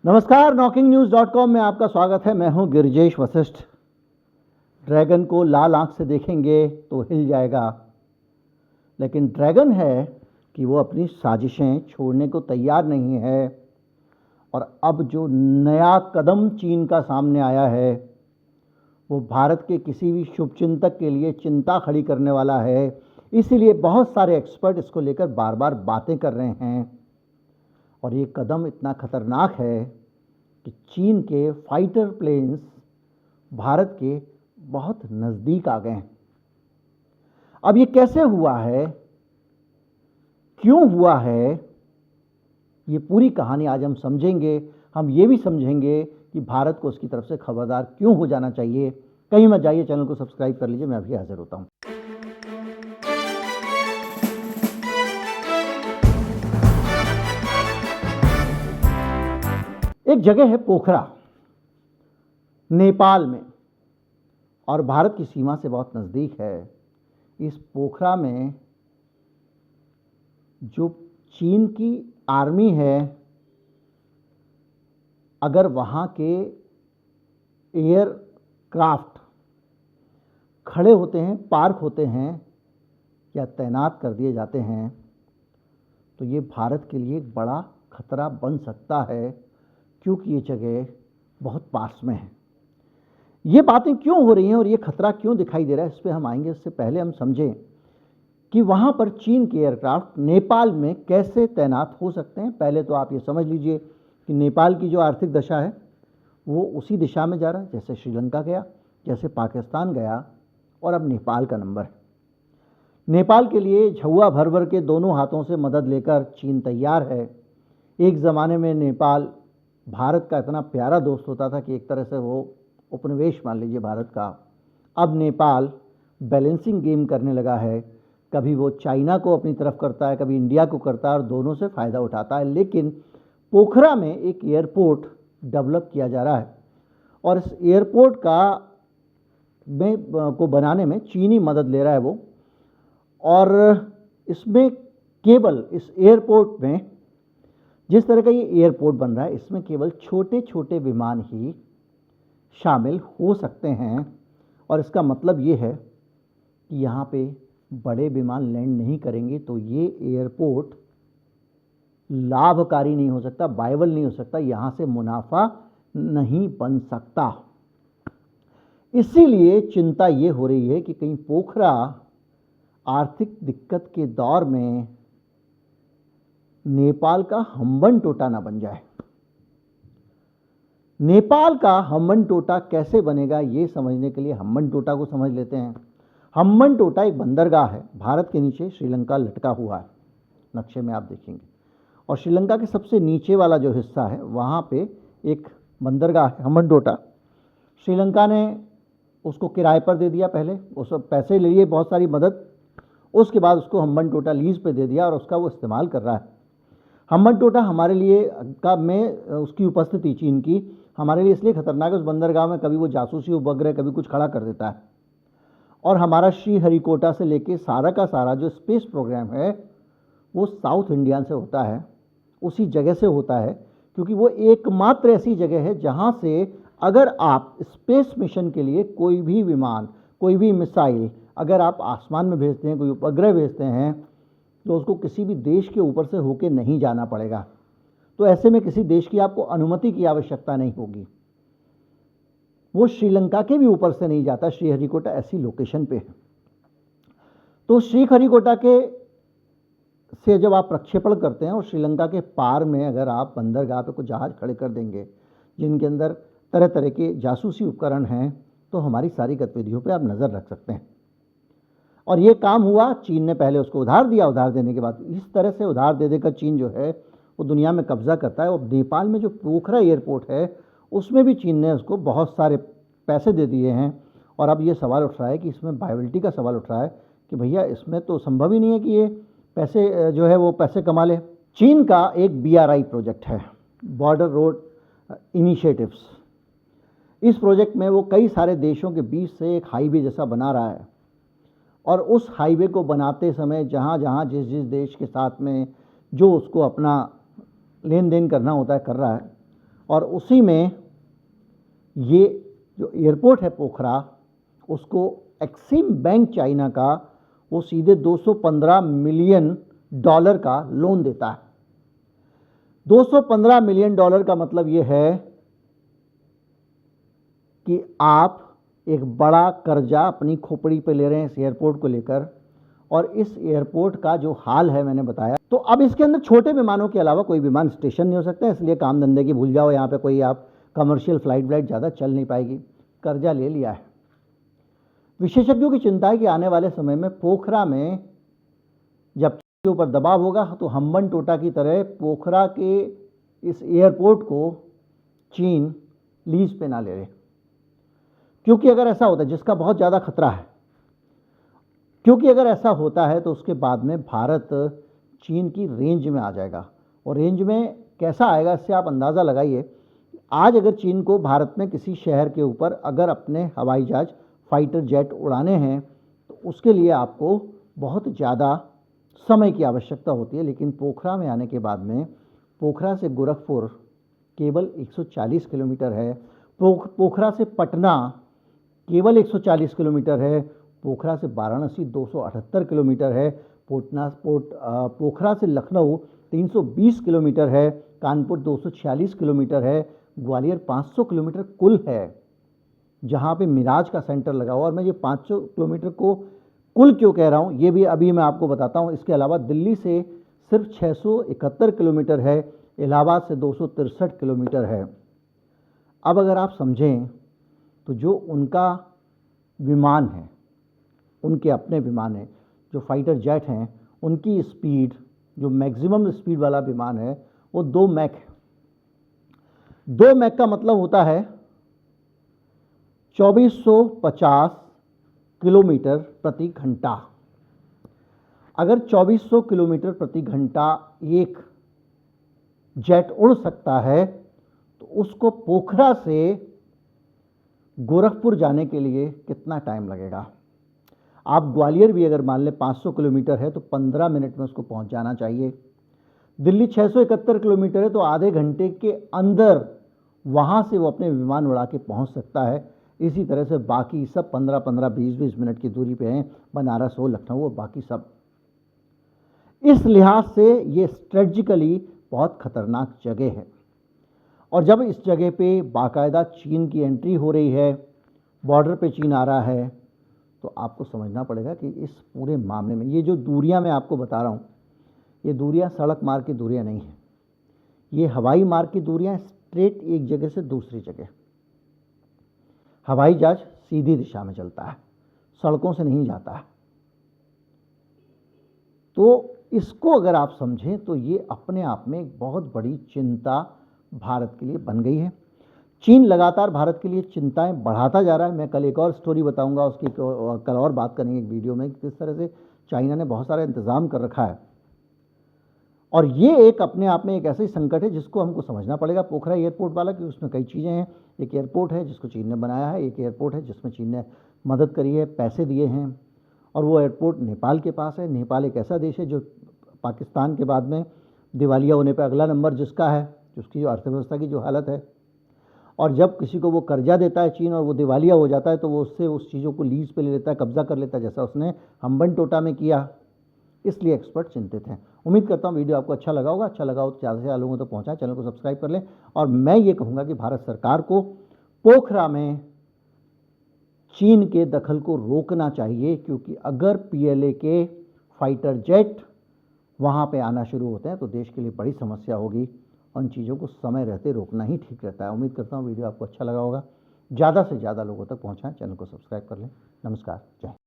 नमस्कार, knocking-news.com में आपका स्वागत है। मैं हूं गिरिजेश वशिष्ठ। ड्रैगन को लाल आंख से देखेंगे तो हिल जाएगा, लेकिन ड्रैगन है कि वो अपनी साजिशें छोड़ने को तैयार नहीं है। और अब जो नया कदम चीन का सामने आया है वो भारत के किसी भी शुभचिंतक के लिए चिंता खड़ी करने वाला है। इसीलिए बहुत सारे एक्सपर्ट इसको लेकर बार बार बातें कर रहे हैं। और ये कदम इतना खतरनाक है कि चीन के फाइटर प्लेन्स भारत के बहुत नज़दीक आ गए हैं। अब ये कैसे हुआ है, क्यों हुआ है, ये पूरी कहानी आज हम समझेंगे। हम ये भी समझेंगे कि भारत को उसकी तरफ से खबरदार क्यों हो जाना चाहिए। कहीं मत जाइए, चैनल को सब्सक्राइब कर लीजिए। मैं अभी हाजिर होता हूँ। एक जगह है पोखरा, नेपाल में, और भारत की सीमा से बहुत नज़दीक है। इस पोखरा में जो चीन की आर्मी है, अगर वहाँ के एयरक्राफ्ट खड़े होते हैं, पार्क होते हैं या तैनात कर दिए जाते हैं तो ये भारत के लिए एक बड़ा खतरा बन सकता है, क्योंकि ये जगह बहुत पास में है। ये बातें क्यों हो रही हैं और ये खतरा क्यों दिखाई दे रहा है, इस पर हम आएंगे। इससे पहले हम समझें कि वहाँ पर चीन के एयरक्राफ्ट नेपाल में कैसे तैनात हो सकते हैं। पहले तो आप ये समझ लीजिए कि नेपाल की जो आर्थिक दशा है वो उसी दिशा में जा रहा है जैसे श्रीलंका गया, जैसे पाकिस्तान गया, और अब नेपाल का नंबर है। नेपाल के लिए झौआ भर भर के दोनों हाथों से मदद लेकर चीन तैयार है। एक ज़माने में नेपाल भारत का इतना प्यारा दोस्त होता था कि एक तरह से वो उपनिवेश मान लीजिए भारत का। अब नेपाल बैलेंसिंग गेम करने लगा है। कभी वो चाइना को अपनी तरफ करता है, कभी इंडिया को करता है, और दोनों से फ़ायदा उठाता है। लेकिन पोखरा में एक एयरपोर्ट डेवलप किया जा रहा है, और इस एयरपोर्ट को बनाने में चीनी मदद ले रहा है वो। और इसमें केवल इस एयरपोर्ट में, जिस तरह का ये एयरपोर्ट बन रहा है, इसमें केवल छोटे छोटे विमान ही शामिल हो सकते हैं। और इसका मतलब ये है कि यहाँ पे बड़े विमान लैंड नहीं करेंगे, तो ये एयरपोर्ट लाभकारी नहीं हो सकता, वायबल नहीं हो सकता, यहाँ से मुनाफा नहीं बन सकता। इसीलिए चिंता ये हो रही है कि कहीं पोखरा आर्थिक दिक्कत के दौर में नेपाल का हम्बन टोटा ना बन जाए। नेपाल का हम्बन टोटा कैसे बनेगा, ये समझने के लिए हम्बन टोटा को समझ लेते हैं। हम्बन टोटा एक बंदरगाह है। भारत के नीचे श्रीलंका लटका हुआ है, नक्शे में आप देखेंगे। और श्रीलंका के सबसे नीचे वाला जो हिस्सा है वहाँ पे एक बंदरगाह है, हम्बन टोटा। श्रीलंका ने उसको किराए पर दे दिया, पहले उस पैसे ले लिए, बहुत सारी मदद। उसके बाद उसको हम्बन टोटा लीज पे दे दिया और उसका वो इस्तेमाल कर रहा है। हम्बन टोटा हमारे लिए उसकी उपस्थिति चीन की हमारे लिए इसलिए खतरनाक है, उस बंदरगाह में कभी वो जासूसी उपग्रह, कभी कुछ खड़ा कर देता है। और हमारा श्रीहरिकोटा से लेके सारा का सारा जो स्पेस प्रोग्राम है वो साउथ इंडिया से होता है, उसी जगह से होता है, क्योंकि वो एकमात्र ऐसी जगह है जहाँ से अगर आप स्पेस मिशन के लिए कोई भी विमान, कोई भी मिसाइल अगर आप आसमान में भेजते हैं, कोई उपग्रह भेजते हैं, तो उसको किसी भी देश के ऊपर से होके नहीं जाना पड़ेगा। तो ऐसे में किसी देश की आपको अनुमति की आवश्यकता नहीं होगी। वो श्रीलंका के भी ऊपर से नहीं जाता। श्रीहरिकोटा ऐसी लोकेशन पे है। तो श्रीहरिकोटा के से जब आप प्रक्षेपण करते हैं और श्रीलंका के पार में अगर आप बंदरगाह पे कुछ जहाज खड़े कर देंगे जिनके अंदर तरह तरह के जासूसी उपकरण हैं, तो हमारी सारी गतिविधियों पे आप नज़र रख सकते हैं। और ये काम हुआ। चीन ने पहले उसको उधार दिया, उधार देने के बाद इस तरह से उधार दे देकर चीन जो है वो दुनिया में कब्जा करता है। और नेपाल में जो पोखरा एयरपोर्ट है उसमें भी चीन ने उसको बहुत सारे पैसे दे दिए हैं। और अब ये सवाल उठ रहा है कि इसमें वायबिलिटी का सवाल उठ रहा है कि भैया इसमें तो संभव ही नहीं है कि ये पैसे जो है वो पैसे कमा ले। चीन का एक BRI प्रोजेक्ट है, बॉर्डर रोड इनिशिएटिव्स। इस प्रोजेक्ट में वो कई सारे देशों के बीच से एक हाईवे जैसा बना रहा है। और उस हाईवे को बनाते समय जहाँ जहाँ जिस जिस देश के साथ में जो उसको अपना लेन देन करना होता है कर रहा है। और उसी में ये जो एयरपोर्ट है पोखरा, उसको एक्सिम बैंक चाइना का वो सीधे $215 मिलियन का लोन देता है। $215 मिलियन का मतलब ये है कि आप एक बड़ा कर्जा अपनी खोपड़ी पे ले रहे हैं इस एयरपोर्ट को लेकर, और इस एयरपोर्ट का जो हाल है मैंने बताया। तो अब इसके अंदर छोटे विमानों के अलावा कोई विमान स्टेशन नहीं हो सकता, इसलिए काम धंधे की भूल जाओ, यहाँ पे कोई आप कमर्शियल फ्लाइट ज़्यादा चल नहीं पाएगी। कर्जा ले लिया है। विशेषज्ञों की चिंता है कि आने वाले समय में पोखरा में जब के ऊपर दबाव होगा तो हम्बनटोटा की तरह पोखरा के इस एयरपोर्ट को चीन लीज पे ना ले ले, क्योंकि अगर ऐसा होता है, जिसका बहुत ज़्यादा खतरा है, क्योंकि अगर ऐसा होता है तो उसके बाद में भारत चीन की रेंज में आ जाएगा। और रेंज में कैसा आएगा इससे आप अंदाज़ा लगाइए। आज अगर चीन को भारत में किसी शहर के ऊपर अगर अपने हवाई जहाज फाइटर जेट उड़ाने हैं तो उसके लिए आपको बहुत ज़्यादा समय की आवश्यकता होती है। लेकिन पोखरा में आने के बाद में पोखरा से गोरखपुर केवल 140 किलोमीटर है, पोखरा से पटना केवल 140 किलोमीटर है, पोखरा से वाराणसी 278 किलोमीटर है, पोखरा से लखनऊ 320 किलोमीटर है, कानपुर 246 किलोमीटर है, ग्वालियर 500 किलोमीटर कुल है, जहाँ पे मिराज का सेंटर लगा हुआ। और मैं ये 500 किलोमीटर को कुल क्यों कह रहा हूँ ये भी अभी मैं आपको बताता हूँ। इसके अलावा दिल्ली से सिर्फ 671 किलोमीटर है, इलाहाबाद से 263 किलोमीटर है। अब अगर आप समझें तो जो उनका विमान है, उनके अपने विमान हैं, जो फाइटर जेट हैं, उनकी स्पीड, जो मैक्सिमम स्पीड वाला विमान है वो 2 मैक है। 2 मैक का मतलब होता है 2450 किलोमीटर प्रति घंटा। अगर 2400 किलोमीटर प्रति घंटा एक जेट उड़ सकता है तो उसको पोखरा से गोरखपुर जाने के लिए कितना टाइम लगेगा। आप ग्वालियर भी अगर मान लें 500 किलोमीटर है तो 15 मिनट में उसको पहुंच जाना चाहिए। दिल्ली 671 किलोमीटर है तो आधे घंटे के अंदर वहां से वो अपने विमान उड़ा के पहुंच सकता है। इसी तरह से बाकी सब 15-15, 20-20 मिनट की दूरी पे हैं, बनारस हो, लखनऊ हो, बाकी सब। इस लिहाज से ये स्ट्रेटजिकली बहुत खतरनाक जगह है। और जब इस जगह पे बाकायदा चीन की एंट्री हो रही है, बॉर्डर पे चीन आ रहा है, तो आपको समझना पड़ेगा कि इस पूरे मामले में ये जो दूरियां मैं आपको बता रहा हूँ, ये दूरियां सड़क मार्ग की दूरियां नहीं हैं, ये हवाई मार्ग की दूरियां, स्ट्रेट एक जगह से दूसरी जगह। हवाई जहाज सीधी दिशा में चलता है, सड़कों से नहीं जाता है। तो इसको अगर आप समझें तो ये अपने आप में एक बहुत बड़ी चिंता भारत के लिए बन गई है। चीन लगातार भारत के लिए चिंताएं बढ़ाता जा रहा है। मैं कल एक और स्टोरी बताऊंगा, उसकी कल और बात करेंगे एक वीडियो में, किस तरह से चाइना ने बहुत सारा इंतज़ाम कर रखा है। और ये एक अपने आप में एक ऐसा ही संकट है जिसको हमको समझना पड़ेगा, पोखरा एयरपोर्ट वाला, कि उसमें कई चीज़ें हैं। एक एयरपोर्ट है जिसको चीन ने बनाया है, एक एयरपोर्ट है जिसमें चीन ने मदद करी है, पैसे दिए हैं, और वो एयरपोर्ट नेपाल के पास है। नेपाल एक ऐसा देश है जो पाकिस्तान के बाद में दिवालिया होने पर अगला नंबर जिसका है, जिसकी अर्थव्यवस्था की जो हालत है। और जब किसी को वो कर्जा देता है चीन और वो दिवालिया हो जाता है तो वो उससे उस चीज़ों को लीज पे ले लेता है, कब्जा कर लेता है, जैसा उसने हम्बनटोटा में किया। इसलिए एक्सपर्ट चिंतित हैं। उम्मीद करता हूँ वीडियो आपको अच्छा लगा होगा। अच्छा लगा हो तो ज़्यादा से ज़्यादा लोगों तक पहुँचाएं, चैनल को सब्सक्राइब कर लें। और मैं ये कहूँगा कि भारत सरकार को पोखरा में चीन के दखल को रोकना चाहिए, क्योंकि अगर PLA के फाइटर जेट वहाँ पे आना शुरू होते हैं तो देश के लिए बड़ी समस्या होगी। उन चीज़ों को समय रहते रोकना ही ठीक रहता है। उम्मीद करता हूँ वीडियो आपको अच्छा लगा होगा। ज़्यादा से ज़्यादा लोगों तक पहुँचाएं, चैनल को सब्सक्राइब कर लें। नमस्कार, जय हिंद।